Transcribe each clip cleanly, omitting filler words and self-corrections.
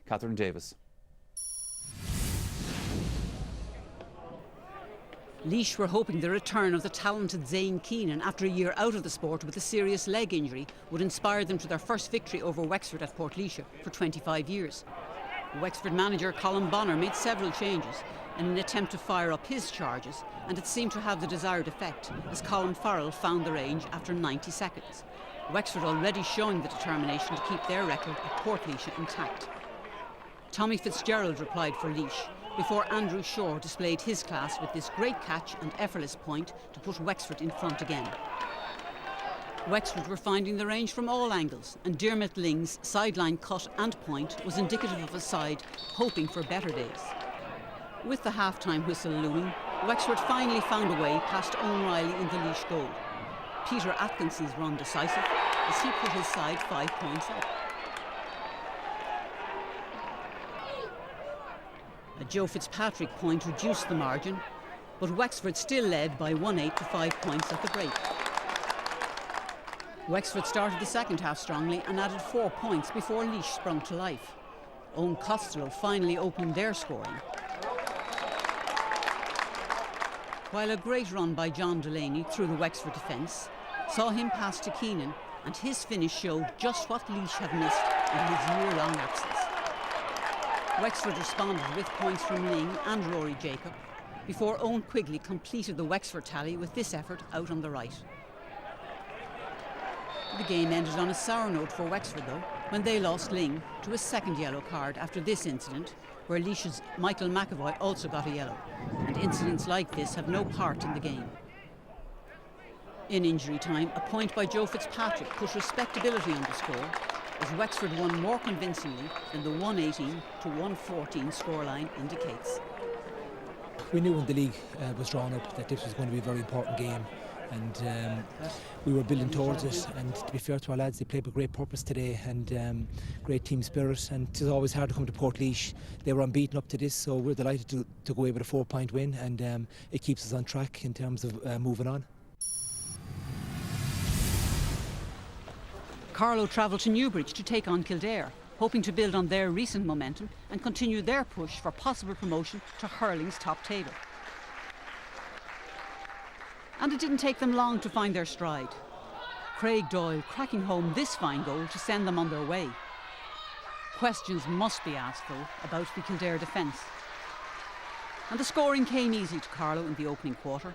Catherine Davis. Laois were hoping the return of the talented Zane Keenan after a year out of the sport with a serious leg injury would inspire them to their first victory over Wexford at Portlaoise for 25 years. Wexford manager Colin Bonner made several changes in an attempt to fire up his charges, and it seemed to have the desired effect as Colin Farrell found the range after 90 seconds. Wexford already showing the determination to keep their record at Portlaoise intact. Tommy Fitzgerald replied for Laois before Andrew Shore displayed his class with this great catch and effortless point to put Wexford in front again. Wexford were finding the range from all angles, and Dermot Ling's sideline cut and point was indicative of a side hoping for better days. With the half-time whistle looming, Wexford finally found a way past Owen Riley in the Laois goal. Peter Atkinson's run decisive as he put his side 5 points up. A Joe Fitzpatrick point reduced the margin, but Wexford still led by 1-8 to 5 points at the break. Wexford started the second half strongly and added 4 points before Laois sprung to life. Owen Costello finally opened their scoring, while a great run by John Delaney through the Wexford defence saw him pass to Keenan, and his finish showed just what Laois had missed in his year-long absence. Wexford responded with points from Ling and Rory Jacob before Owen Quigley completed the Wexford tally with this effort out on the right. The game ended on a sour note for Wexford though, when they lost Ling to a second yellow card after this incident, where Laois's Michael McAvoy also got a yellow, and incidents like this have no part in the game. In injury time, a point by Joe Fitzpatrick put respectability on the score, as Wexford won more convincingly than the 118 to 114 scoreline indicates. We knew when the league was drawn up that this was going to be a very important game, and we were building towards it. And to be fair to our lads, they played with great purpose today and great team spirit, and it's always hard to come to Portlaoise. They were unbeaten up to this, so we're delighted to go away with a 4-point win, and it keeps us on track in terms of moving on. Carlow travelled to Newbridge to take on Kildare, hoping to build on their recent momentum and continue their push for possible promotion to Hurling's top table. And it didn't take them long to find their stride. Craig Doyle cracking home this fine goal to send them on their way. Questions must be asked, though, about the Kildare defence. And the scoring came easy to Carlow in the opening quarter.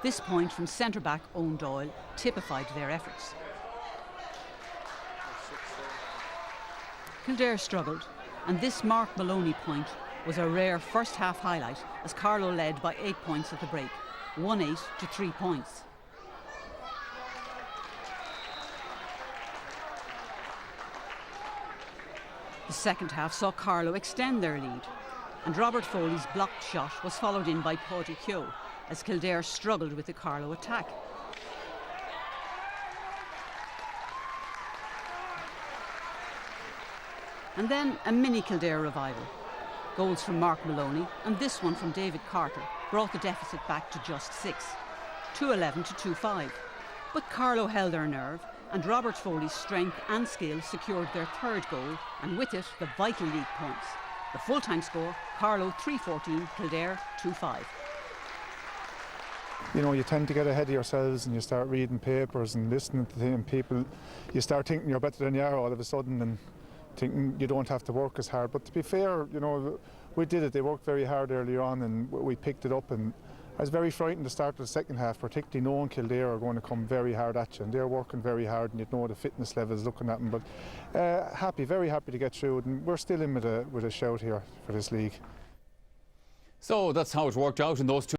This point from centre-back Owen Doyle typified their efforts. Kildare struggled, and this Mark Maloney point was a rare first-half highlight as Carlow led by 8 points at the break, 1-8 to 3 points. The second half saw Carlow extend their lead, and Robert Foley's blocked shot was followed in by Pádraig Keogh as Kildare struggled with the Carlow attack. And then a mini Kildare revival. Goals from Mark Maloney and this one from David Carter brought the deficit back to just 6, 2-11 to 2-5. But Carlow held their nerve, and Robert Foley's strength and skill secured their third goal, and with it the vital league points. The full-time score, Carlow 3-14, Kildare 2-5. You know, you tend to get ahead of yourselves and you start reading papers and listening to people. You start thinking you're better than you are all of a sudden, and thinking you don't have to work as hard. But to be fair, you know, we did it. They worked very hard earlier on and we picked it up, and I was very frightened to start the second half, particularly knowing Kildare are going to come very hard at you, and they're working very hard, and you'd know the fitness levels looking at them. But very happy to get through it, and we're still in with a shout here for this league. So that's how it worked out in those two